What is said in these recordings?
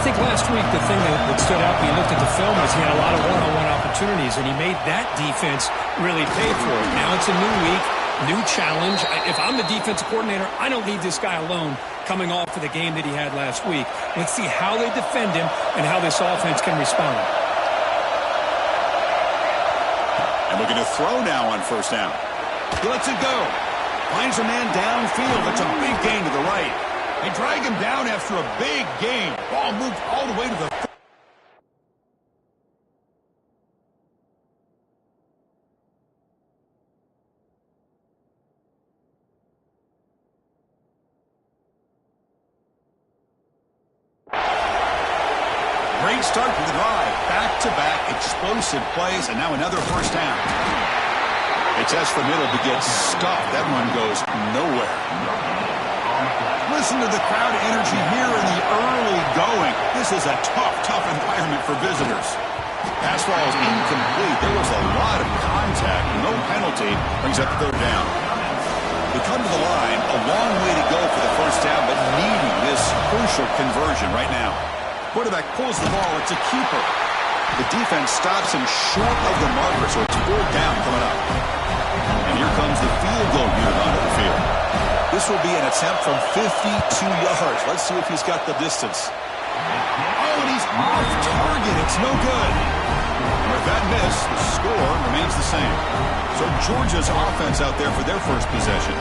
think last week the thing that stood out when you looked at the film was he had a lot of one-on-one opportunities, and he made that defense really pay for it. Now it's a new week, new challenge. If I'm the defensive coordinator, I don't leave this guy alone coming off of the game that he had last week. Let's see how they defend him and how this offense can respond. And looking to throw now on first down. He lets it go. Finds a man downfield. That's a big gain to the right. They drag him down after a big gain. Ball moved all the way to the great start to the drive. Back-to-back explosive plays, and now another first down. They test for middle to get stuffed. That one goes nowhere. Listen to the crowd energy here in the early going. This is a tough environment for visitors. Pass ball is incomplete. There was a lot of contact. No penalty. Brings up third down. They come to the line. A long way to go for the first down, but needing this crucial conversion right now. Quarterback pulls the ball. It's a keeper. The defense stops him short of the marker, so it's fourth down coming up. And here comes the field goal unit onto the field. This will be an attempt from 52 yards. Let's see if he's got the distance. Oh, and he's off target. It's no good. And with that miss, the score remains the same. So Georgia's offense out there for their first possession.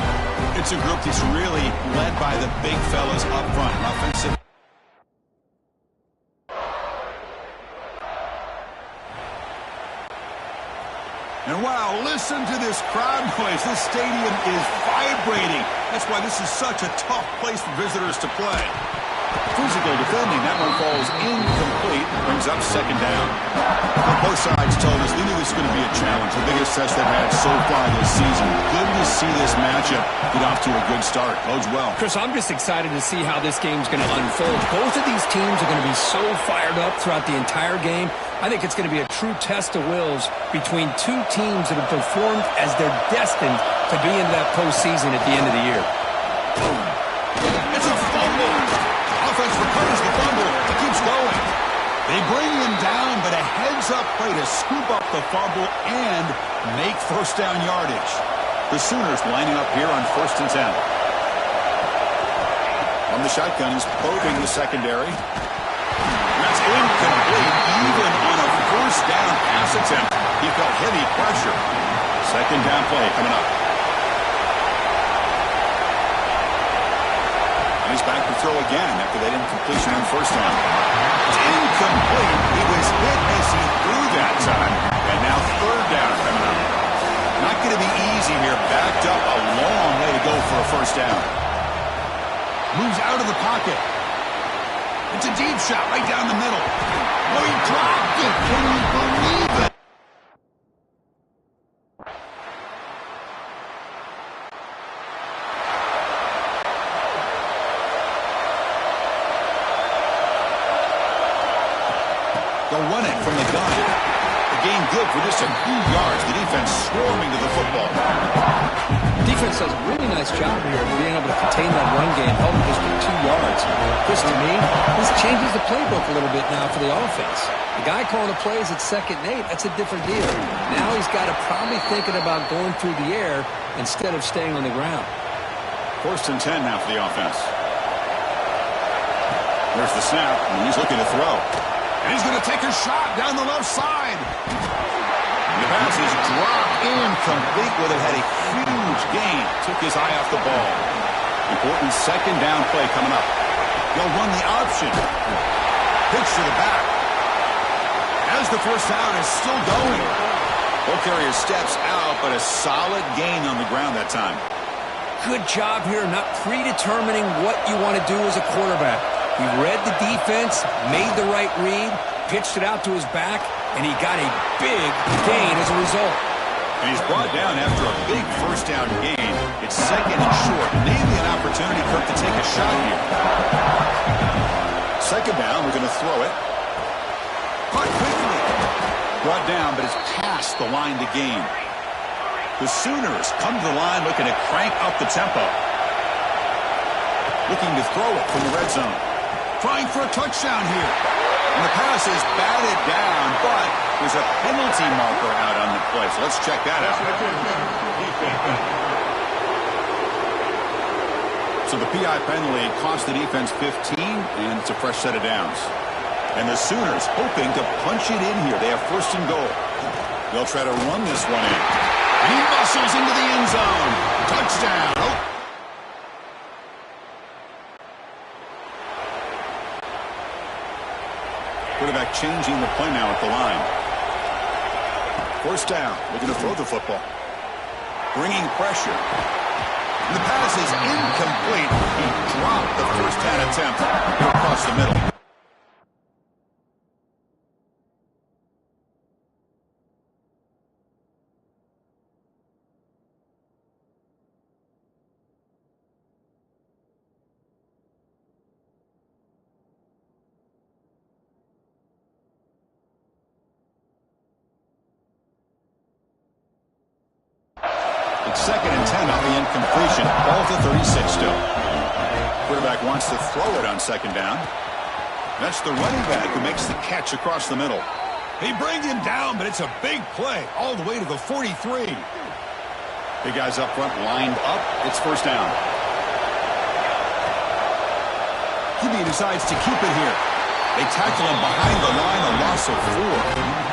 It's a group that's really led by the big fellas up front. Offensive. And wow, listen to this crowd noise. This stadium is vibrating. That's why this is such a tough place for visitors to play. Physical defending. That one falls incomplete. Brings up second down. Well, both sides told us they knew this was going to be a challenge. The biggest test they've had so far this season. Good to see this matchup get off to a good start. Bodes well. Chris, I'm just excited to see how this game's going to unfold. Both of these teams are going to be so fired up throughout the entire game. I think it's going to be a true test of wills between two teams that have performed as they're destined to be in that postseason at the end of the year. It's a fumble. Offense recovers the fumble. It keeps going. They bring him down, but a heads-up play to scoop up the fumble and make first down yardage. The Sooners lining up here on 1st and 10. From the shotgun, he's probing the secondary. That's incomplete. Even on a first down pass attempt, he felt heavy pressure. Second down play coming up. And he's back to throw again after that incompletion on first down. It's incomplete. He was hit as he threw that time. And now third down coming up. Not going to be easy here. Backed up a long way to go for a first down. Moves out of the pocket. It's a deep shot right down the middle. Oh, he dropped it. Can you believe it? They'll run it from the gun. The game good for just a few yards. The defense swarming to the football. Defense does a really nice job here of being able to contain that run game, held just for 2 yards. Chris, to me, this changes the playbook a little bit now for the offense. The guy calling the plays at 2nd and 8, that's a different deal. Now he's got to probably thinking about going through the air instead of staying on the ground. 1st and 10 now for the offense. There's the snap, and he's looking to throw. And he's going to take a shot down the left side. The pass is dropped incomplete. Would have had a huge gain. Took his eye off the ball. Important second down play coming up. They'll run the option. Pitch to the back. As the first down is still going. Ball carrier steps out, but a solid gain on the ground that time. Good job here not predetermining what you want to do as a quarterback. He read the defense, made the right read, pitched it out to his back, and he got a big gain as a result. And he's brought down after a big first down gain. It's 2nd and short. Maybe an opportunity for him to take a shot here. 2nd down, we're going to throw it. Caught quickly. Brought down, but it's past the line to gain. The Sooners come to the line looking to crank up the tempo. Looking to throw it from the red zone. trying for a touchdown here. And the pass is batted down, but there's a penalty marker out on the play. So let's check that out. So the PI penalty cost the defense 15, and it's a fresh set of downs. And the Sooners hoping to punch it in here. They have first and goal. They'll try to run this one in. And he muscles into the end zone. Touchdown. Oh. Quarterback changing the play now at the line. First down. Looking to throw the football. Bringing pressure. And the pass is incomplete. He dropped the first down attempt across the middle. Second and 10 on the incompletion. Ball to 36 still. Quarterback wants to throw it on second down. That's the running back who makes the catch across the middle. They bring him down, but it's a big play all the way to the 43. Big guys up front lined up. It's first down. QB decides to keep it here. They tackle him behind the line, a loss of 4.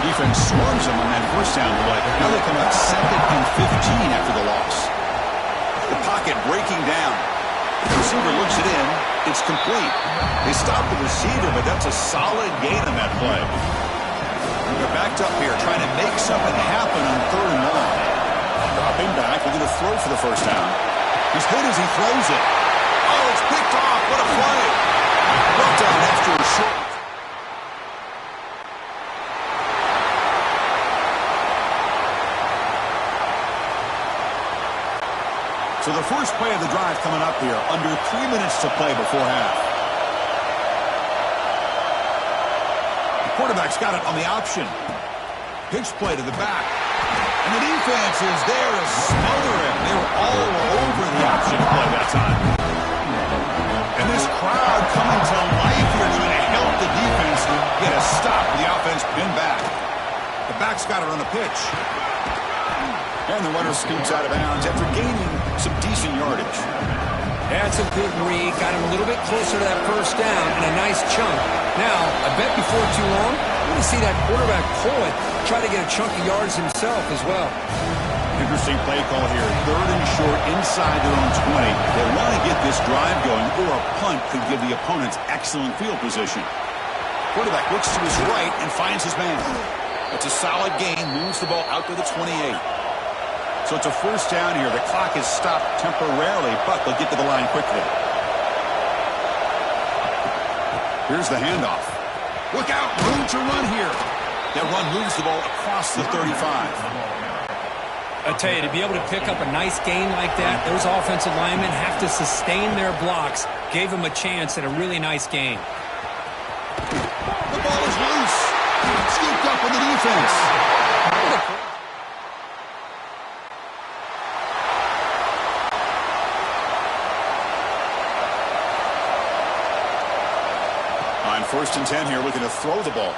Defense swarms him on that first down play. Now they come up second and 15 after the loss. The pocket breaking down. The receiver looks it in. It's complete. They stop the receiver, but that's a solid gain on that play. They're backed up here trying to make something happen on third and long. Dropping back. They're going to throw for the first down. He's hit as he throws it. Oh, it's picked off. What a play. Brought down after a short. So the first play of the drive coming up here, under 3 minutes to play before half. The quarterback's got it on the option. Pitch play to the back. And the defense is there to smother him. They were all over the option play that time. And this crowd coming to life here trying to help the defense get a stop. The offense pinned back. The back's got it on the pitch. And the runner scoots out of bounds after gaining some decent yardage. That's a good read. Got him a little bit closer to that first down and a nice chunk. Now, I bet before too long, we're going to see that quarterback pull it, try to get a chunk of yards himself as well. Interesting play call here. Third and short inside their own 20. They want to get this drive going, or a punt could give the opponents excellent field position. Quarterback looks to his right and finds his man. It's a solid gain, moves the ball out to the 28. So it's a first down here. The clock is stopped temporarily, but they'll get to the line quickly. Here's the handoff. Look out, room to run here. That run moves the ball across the 35. I tell you, to be able to pick up a nice gain like that, those offensive linemen have to sustain their blocks. Gave them a chance at a really nice gain. The ball is loose. Scooped up on the defense. On first and 10 here, looking to throw the ball.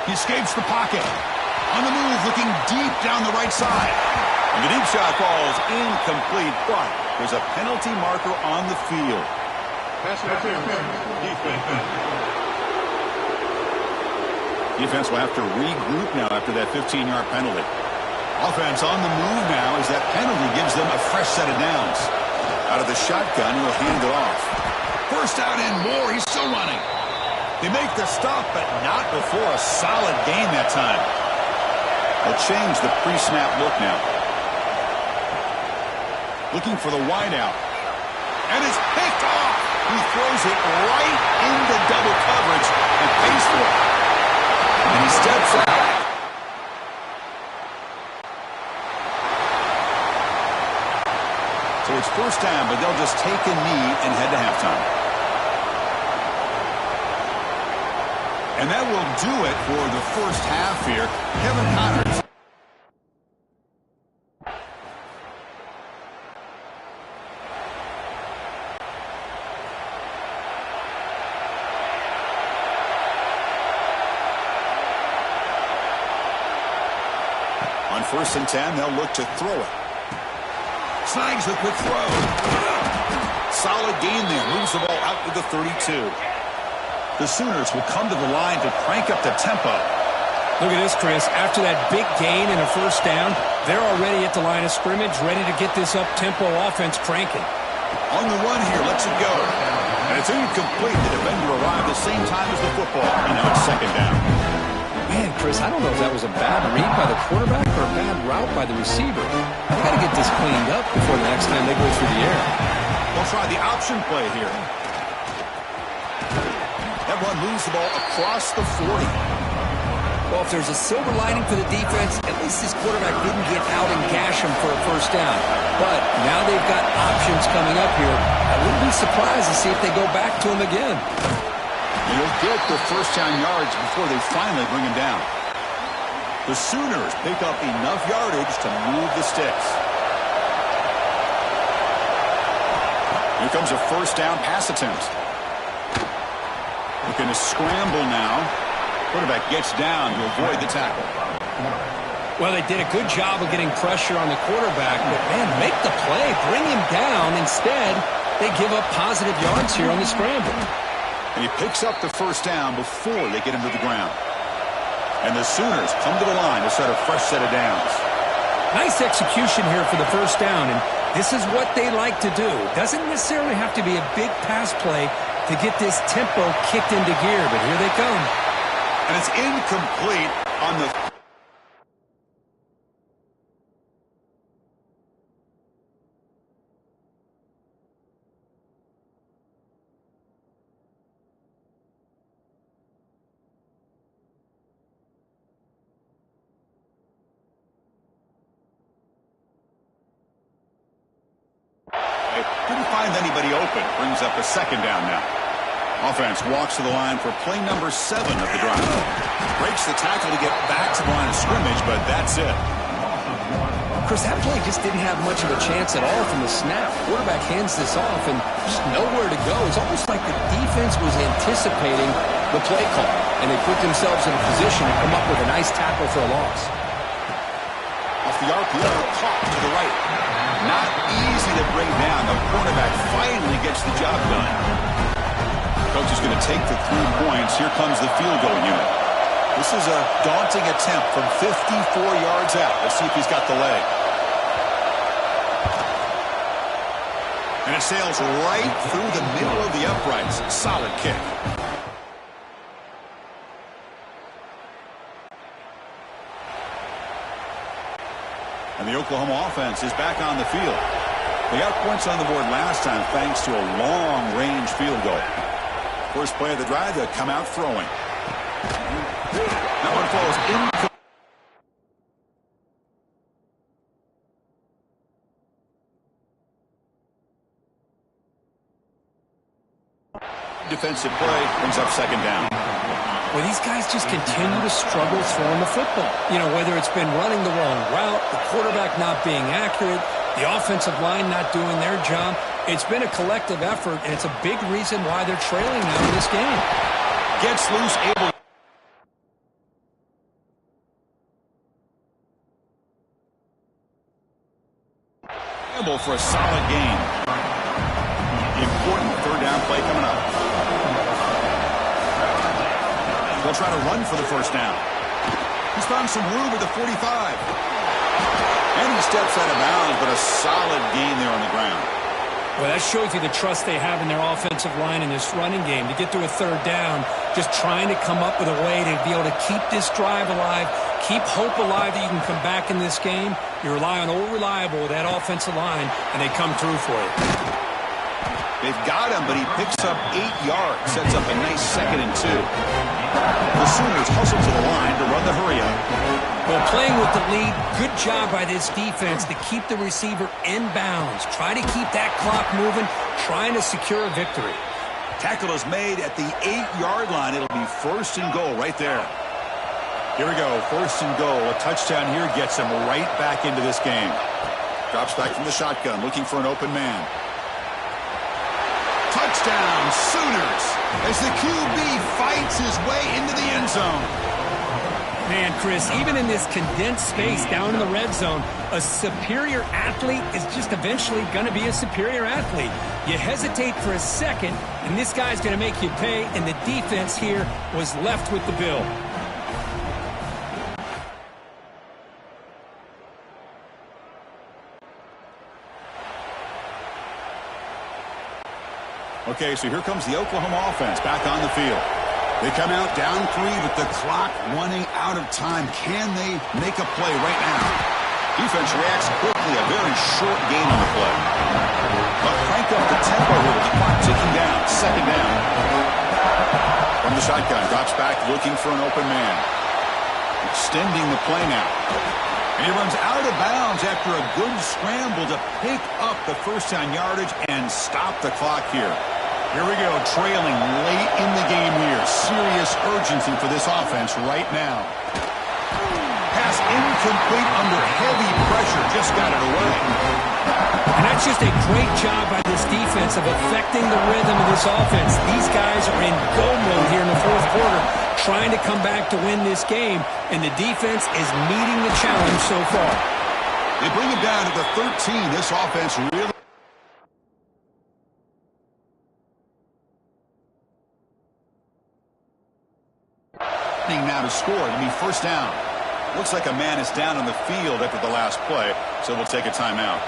He escapes the pocket. On the move, looking deep down the right side. And the deep shot falls incomplete, but there's a penalty marker on the field. Defense will have to regroup now after that 15-yard penalty. Offense on the move now as that penalty gives them a fresh set of downs. Out of the shotgun, he'll hand it off. First down and more. He's still running. They make the stop, but not before a solid gain that time. They'll change the pre-snap look now. Looking for the wideout. And it's picked off. He throws it right into double coverage and pays for it. And he steps out. So it's first down, but they'll just take a knee and head to halftime. And that will do it for the first half here. Kevin Connors. first and 10, they'll look to throw it. Snags the quick throw. Solid gain there. Moves the ball out to the 32. The Sooners will come to the line to crank up the tempo. Look at this, Chris. After that big gain and a first down, they're already at the line of scrimmage, ready to get this up-tempo offense cranking. On the run here, lets it go. And it's incomplete. The defender arrived the same time as the football. And now it's second down. Man, Chris, I don't know if that was a bad read by the quarterback or a bad route by the receiver. They got to get this cleaned up before the next time they go through the air. They'll try the option play here. That one moves the ball across the 40. Well, if there's a silver lining for the defense, at least this quarterback didn't get out and gash him for a first down. But now they've got options coming up here. I wouldn't be surprised to see if they go back to him again. They'll get the first down yards before they finally bring him down. The Sooners pick up enough yardage to move the sticks. Here comes a first down pass attempt. Looking to scramble now. Quarterback gets down to avoid the tackle. Well, they did a good job of getting pressure on the quarterback, but, man, make the play. Bring him down. Instead, they give up positive yards here on the scramble. And he picks up the first down before they get him to the ground. And the Sooners come to the line to set a fresh set of downs. Nice execution here for the first down, and this is what they like to do. Doesn't necessarily have to be a big pass play to get this tempo kicked into gear, but here they come. And it's incomplete on the didn't find anybody open. Brings up a second down now. Offense walks to the line for play number 7 of the drive. Breaks the tackle to get back to the line of scrimmage, but that's it. Chris, that play just didn't have much of a chance at all from the snap. Quarterback hands this off and just nowhere to go. It's almost like the defense was anticipating the play call, and they put themselves in a position to come up with a nice tackle for a loss. Off the RPO, caught to the right. Not easy to bring down. The quarterback finally gets the job done. Coach is going to take the 3 points. Here comes the field goal unit. This is a daunting attempt from 54 yards out. Let's see if he's got the leg. And it sails right through the middle of the uprights. Solid kick. And the Oklahoma offense is back on the field. They got points on the board last time thanks to a long-range field goal. First play of the drive, they'll come out throwing. That one falls incomplete. Defensive play brings up second down. Well, these guys just continue to struggle throwing the football. You know, whether it's been running the wrong route, the quarterback not being accurate, the offensive line not doing their job. It's been a collective effort, and it's a big reason why they're trailing now in this game. Gets loose, able for a solid gain. Important third down play coming up. They'll try to run for the first down. He's found some room at the 45. And he steps out of bounds, but a solid gain there on the ground. Well, that shows you the trust they have in their offensive line in this running game. To get to a third down, just trying to come up with a way to be able to keep this drive alive, keep hope alive that you can come back in this game. You rely on Old Reliable with that offensive line, and they come through for you. They've got him, but he picks up 8 yards, sets up a nice 2nd and 2. The Sooners hustle to the line to run the hurry-up. Well, playing with the lead, good job by this defense to keep the receiver in bounds. Try to keep that clock moving, trying to secure a victory. Tackle is made at the 8-yard line. It'll be first and goal right there. Here we go, first and goal. A touchdown here gets him right back into this game. Drops back from the shotgun, looking for an open man. Touchdown, Sooners, as the QB fights his way into the end zone. Man, Chris, even in this condensed space down in the red zone, a superior athlete is just eventually going to be a superior athlete. You hesitate for a second, and this guy's going to make you pay, and the defense here was left with the bill. Okay, so here comes the Oklahoma offense back on the field. They come out down 3 with the clock running out of time. Can they make a play right now? Defense reacts quickly. A very short gain on the play. But crank up the tempo here with the clock ticking down. Second down. From the shotgun, drops back looking for an open man. Extending the play now. And he runs out of bounds after a good scramble to pick up the first down yardage and stop the clock here. Here we go, trailing late in the game here. Serious urgency for this offense right now. Pass incomplete under heavy pressure. Just got it away. And that's just a great job by this defense of affecting the rhythm of this offense. These guys are in go mode here in the fourth quarter, trying to come back to win this game, and the defense is meeting the challenge so far. They bring it down to the 13. This offense really... now to score to be first down. Looks like a man is down on the field after the last play, so we'll take a timeout.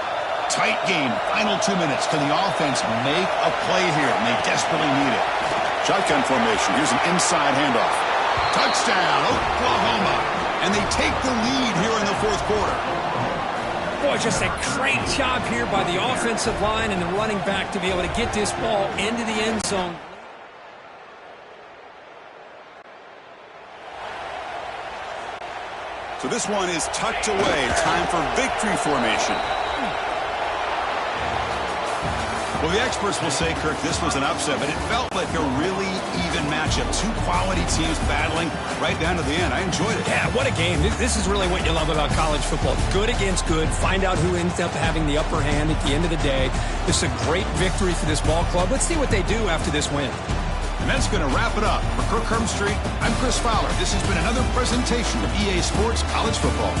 Tight game, final 2 minutes. Can the offense make a play here? And they desperately need it. Shotgun formation. Here's an inside handoff. Touchdown, Oklahoma. And they take the lead here in the fourth quarter. Boy, just a great job here by the offensive line and the running back to be able to get this ball into the end zone. So this one is tucked away. Time for victory formation. Well, the experts will say, Kirk, this was an upset, but it felt like a really even matchup. Two quality teams battling right down to the end. I enjoyed it. Yeah, what a game. This is really what you love about college football. Good against good. Find out who ends up having the upper hand at the end of the day. This is a great victory for this ball club. Let's see what they do after this win. And that's going to wrap it up. For Kirk Herbstreit, I'm Chris Fowler. This has been another presentation of EA Sports College Football.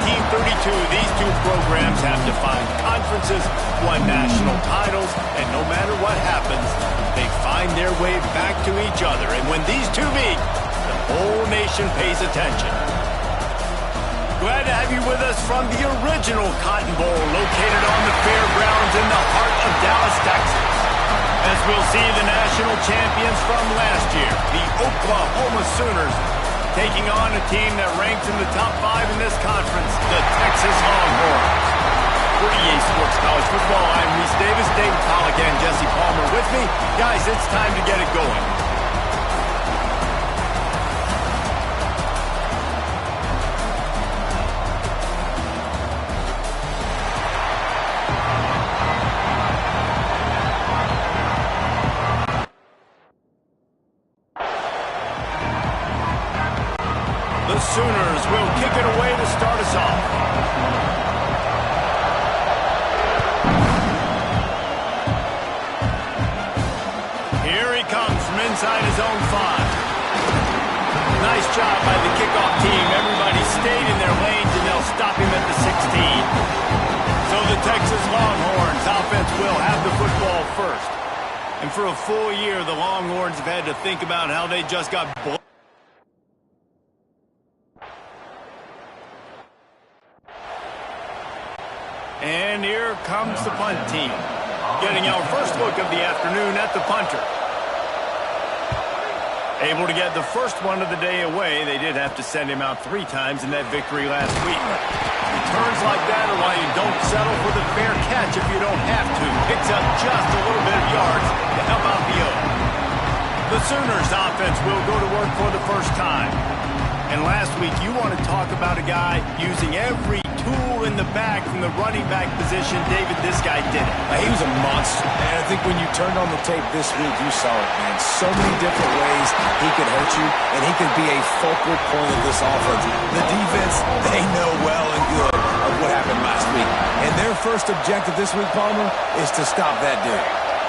1932, these two programs have defined conferences, won national titles, and no matter what happens, they find their way back to each other. And when these two meet, the whole nation pays attention. Glad to have you with us from the original Cotton Bowl, located on the fairgrounds in the heart of Dallas, Texas. As we'll see the national champions from last year, the Oklahoma Sooners, taking on a team that ranks in the top 5 in this conference, the Texas Longhorns. For EA Sports College Football, I'm Reese Davis, David Pollack, and Jesse Palmer with me. Guys, it's time to get it going. The Sooners will kick it away to start us off. Here he comes from inside his own 5. Nice job by the kickoff team. Everybody stayed in their lanes, and they'll stop him at the 16. So the Texas Longhorns offense will have the football first. And for a full year, the Longhorns have had to think about how they just got blown. And here comes the punt team, getting our first look of the afternoon at the punter. Able to get the first one of the day away. They did have to send him out 3 times in that victory last week. Returns like that are why you don't settle for the fair catch if you don't have to. Picks up just a little bit of yards to help out the O. The Sooners offense will go to work for the first time. And last week, you want to talk about a guy using every tool in the bag from the running back position. David, this guy did it. He was a monster. And I think when you turned on the tape this week, you saw it, man. So many different ways he could hurt you, and he could be a focal point of this offense. The defense, they know well and good of what happened last week. And their first objective this week, Palmer, is to stop that dude.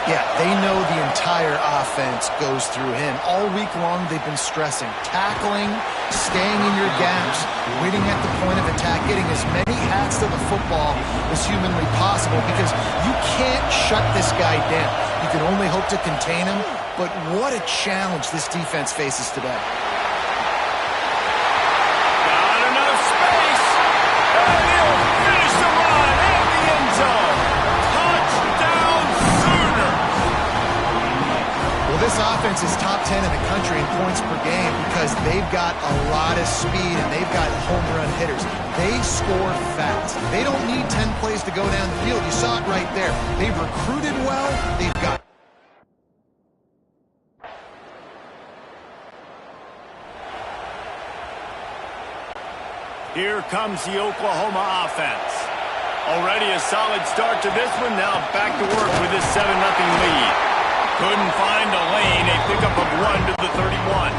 Yeah, they know the entire offense goes through him. All week long, they've been stressing, tackling, staying in your gaps, winning at the point of attack, getting as many hats to the football as humanly possible, because you can't shut this guy down. You can only hope to contain him, but what a challenge this defense faces today. Got enough space, and he'll finish the run in the end zone. Touchdown, Sooners! Well, this offense is top 10 in the country in points per game because they've got a lot of speed and they've got home run hitters. They score fast. They don't need 10 plays to go down the field. You saw it right there. They've recruited well. They've got... Here comes the Oklahoma offense. Already a solid start to this one. Now back to work with this 7-0 lead. Couldn't find a lane. A pickup of 1 to the 31.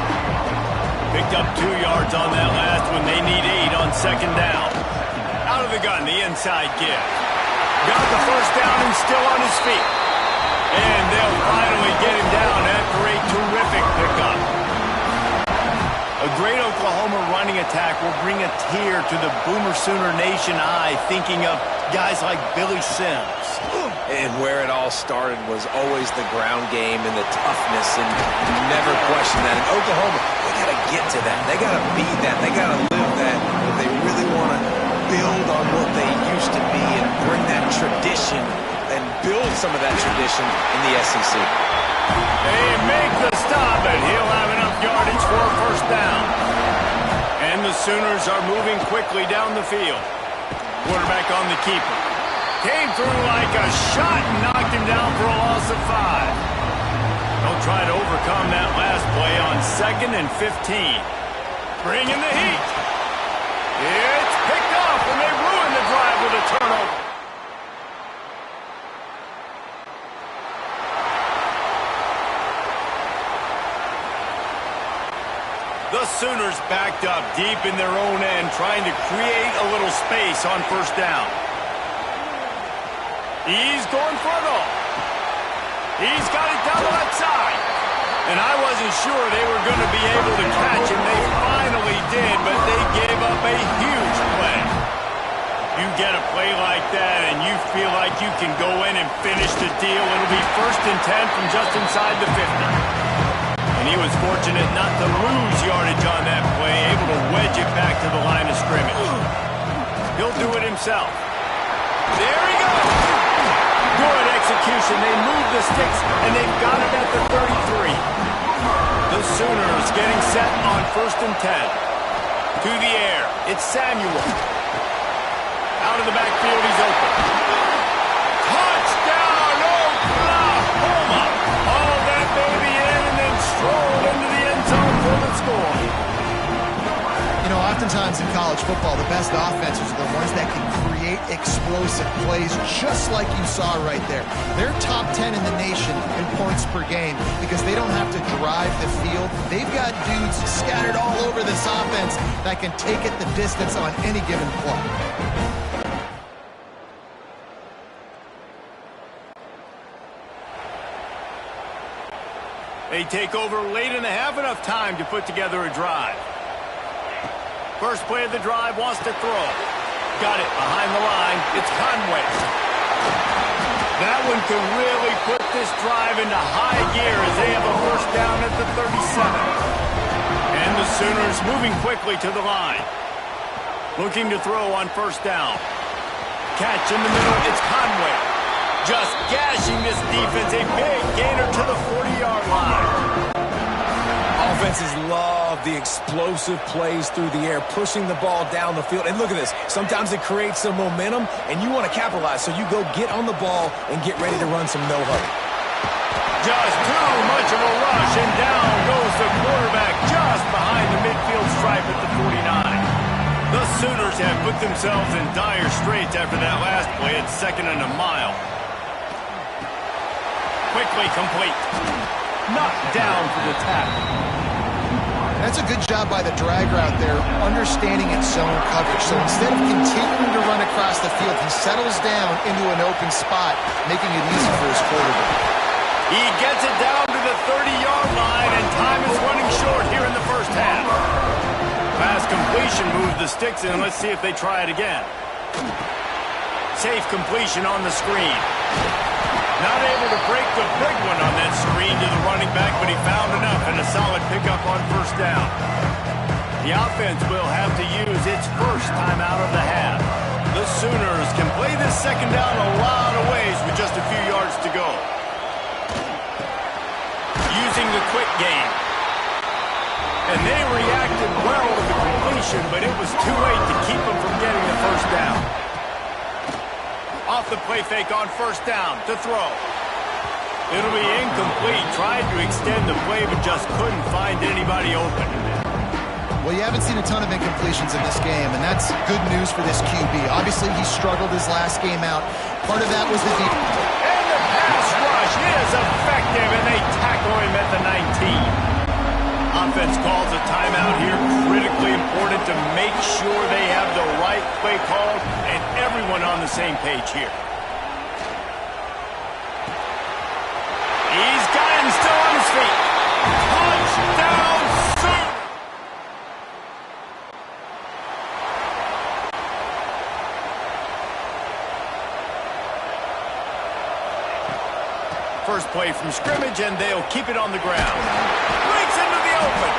Picked up 2 yards on that last one. They need 8 on second down. Out of the gun, the inside give. Got the first down and still on his feet. And they'll finally get him down after a terrific pickup. A great Oklahoma running attack will bring a tear to the Boomer Sooner Nation eye, thinking of guys like Billy Sims. And where it all started was always the ground game and the toughness, and you never question that. In Oklahoma, they got to get to that. They got to be that. They got to live that if they really want to build on what they used to be and bring that tradition and build some of that tradition in the SEC. They make the stop, and he'll have enough yardage for a first down. And the Sooners are moving quickly down the field. Quarterback on the keeper. Came through like a shot and knocked him down for a loss of 5. They'll try to overcome that last play on 2nd and 15. Bringing the heat. It's picked off, and they ruin the drive with a turnover. The Sooners backed up deep in their own end, trying to create a little space on first down. He's going for it all. He's got it down the left side. And I wasn't sure they were going to be able to catch him. They finally did, but they gave up a huge play. You get a play like that and you feel like you can go in and finish the deal. It'll be 1st and 10 from just inside the 50. And he was fortunate not to lose yardage on that play, able to wedge it back to the line of scrimmage. He'll do it himself. There he goes. Good execution. They move the sticks, and they've got it at the 33. The Sooners getting set on 1st and 10. To the air. It's Samuel. Out of the backfield, he's open. Touchdown, Oklahoma! All that baby in and then strolled into the end zone for the score. You know, oftentimes in college football, the best offenses are the ones that can create explosive plays, just like you saw right there. They're top 10 in the nation in points per game because they don't have to drive the field. They've got dudes scattered all over this offense that can take it the distance on any given play. They take over late in the half, enough time to put together a drive. First play of the drive, wants to throw. Got it behind the line. It's Conway. That one can really put this drive into high gear as they have a 1st down at the 37. And the Sooners moving quickly to the line. Looking to throw on 1st down. Catch in the middle, it's Conway. Just gashing this defense, a big gainer to the 40-yard line. Offenses love the explosive plays through the air, pushing the ball down the field. And look at this. Sometimes it creates some momentum, and you want to capitalize. So you go get on the ball and get ready to run some no-huddle. Just too much of a rush, and down goes the quarterback just behind the midfield stripe at the 49. The Sooners have put themselves in dire straits after that last play at 2nd and a mile. Quickly complete. Knocked down for the tackle. That's a good job by the drag route there, understanding its zone coverage. So instead of continuing to run across the field, he settles down into an open spot, making it easy for his quarterback. He gets it down to the 30-yard line, and time is running short here in the 1st half. Pass completion moves the sticks in. Let's see if they try it again. Safe completion on the screen. Not able to break the big one on that screen to the running back, but he found enough and a solid pickup on 1st down. The offense will have to use its first time out of the half. The Sooners can play this 2nd down a lot of ways with just a few yards to go. Using the quick game. And they reacted well to the completion, but it was too late to keep them from getting the 1st down. Off the play fake on 1st down to throw. It'll be incomplete. Tried to extend the play, but just couldn't find anybody open. Well, you haven't seen a ton of incompletions in this game, and that's good news for this QB. Obviously, he struggled his last game out. Part of that was the deep. And the pass rush is effective, and they tackle him at the 19. Offense calls a timeout here. Critically important to make sure they have the right play called and everyone on the same page here. He's got him still on his feet. Touchdown, Sooners! First play from scrimmage, and they'll keep it on the ground. Breaks into the open.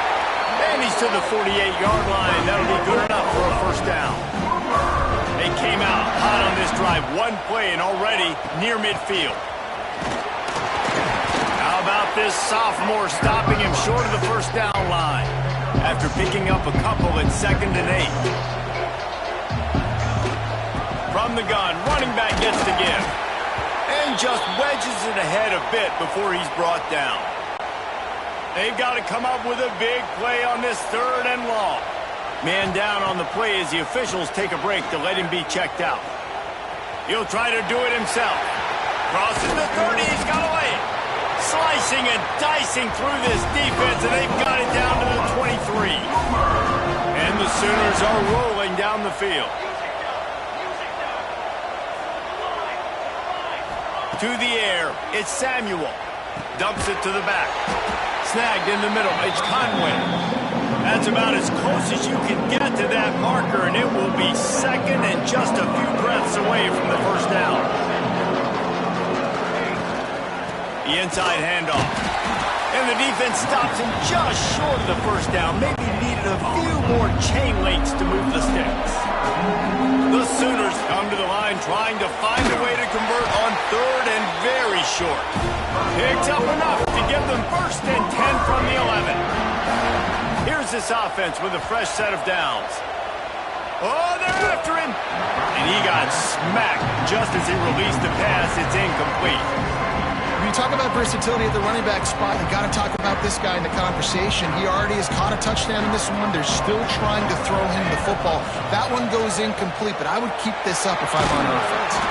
And he's to the 48-yard line. That'll be good enough for a 1st down. They came out hot on this drive. One play and already near midfield. How about this sophomore stopping him short of the 1st down line after picking up a couple at 2nd and 8. From the gun, running back gets the give. And just wedges it ahead a bit before he's brought down. They've got to come up with a big play on this 3rd and long. Man down on the play as the officials take a break to let him be checked out. He'll try to do it himself. Crosses the 30, he's got to lay it. Slicing and dicing through this defense, and they've got it down to the 23. And the Sooners are rolling down the field. To the air, it's Samuel. Dumps it to the back. Snagged in the middle, it's Conway. That's about as close as you can get to that marker, and it will be second and just a few breaths away from the first down. The inside handoff. And the defense stops him just short of the first down. Maybe needed a few more chain links to move the sticks. The Sooners come to the line trying to find a way to convert on third and very short. Picks up enough to give them first and 10 from the 11. Here's this offense with a fresh set of downs. Oh, they're after him. And he got smacked just as he released the pass. It's incomplete. When you talk about versatility at the running back spot, you got to talk about this guy in the conversation. He already has caught a touchdown in this one. They're still trying to throw him the football. That one goes incomplete, but I would keep this up if I'm on offense.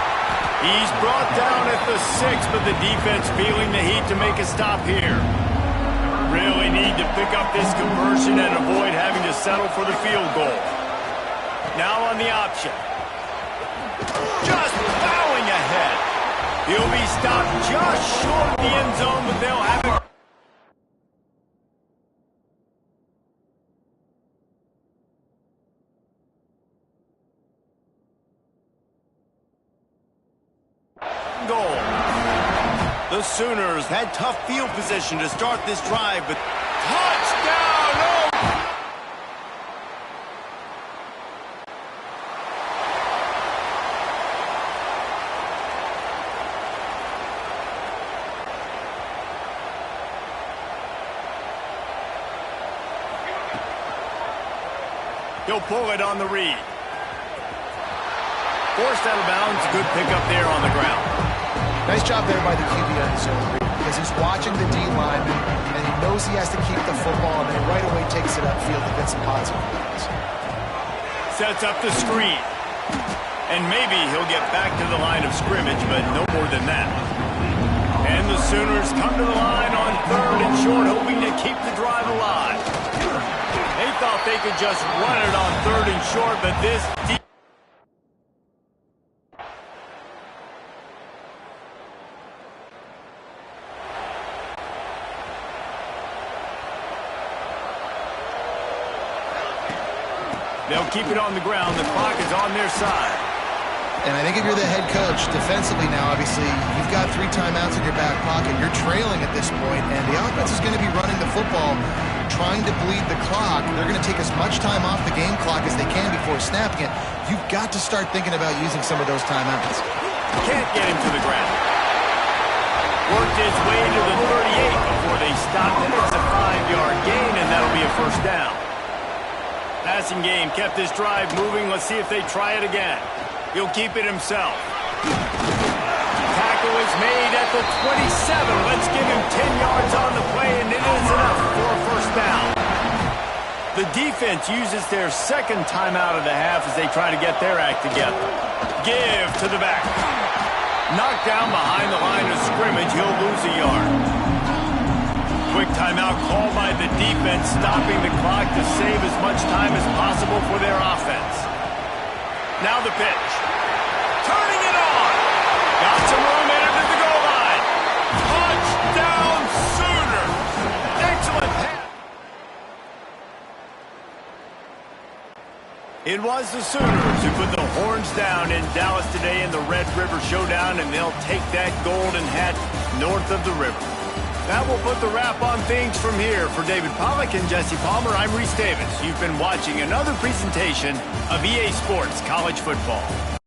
He's brought down at the 6, but the defense feeling the heat to make a stop here. Really need to pick up this conversion and avoid having to settle for the field goal. Now on the option. Just plowing ahead. He'll be stopped just short of the end zone, but they'll have it. Goal. The Sooners had tough field position to start this drive, but touchdown! Oh! He'll pull it on the read. Forced out of bounds. Good pickup there on the ground. Nice job there by the QB on his own read, because he's watching the D lineman, and he knows he has to keep the football, and then he right away takes it upfield to get some consequences. Sets up the screen. And maybe he'll get back to the line of scrimmage, but no more than that. And the Sooners come to the line on third and short, hoping to keep the drive alive. They thought they could just run it on third and short, but this deep. They'll keep it on the ground. The clock is on their side. And I think if you're the head coach, defensively now, obviously, you've got 3 timeouts in your back pocket. You're trailing at this point, and the offense is going to be running the football, trying to bleed the clock. They're going to take as much time off the game clock as they can before snapping it. You've got to start thinking about using some of those timeouts. Can't get him to the ground. Worked his way to the 38 before they stopped him. It's a 5-yard gain, and that'll be a first down. Passing game kept this drive moving. Let's see if they try it again. He'll keep it himself. Tackle is made at the 27. Let's give him 10 yards on the play, and it is enough for a first down. The defense uses their second timeout of the half as they try to get their act together. Give to the back. Knocked down behind the line of scrimmage. He'll lose a yard. Quick timeout called by the defense, stopping the clock to save as much time as possible for their offense. Now the pitch. Turning it on. Got some room headed to the goal line. Touchdown Sooners. Excellent pass. It was the Sooners who put the horns down in Dallas today in the Red River Showdown, and they'll take that golden hat north of the river. That will put the wrap on things from here. For David Pollack and Jesse Palmer, I'm Reese Davis. You've been watching another presentation of EA Sports College Football.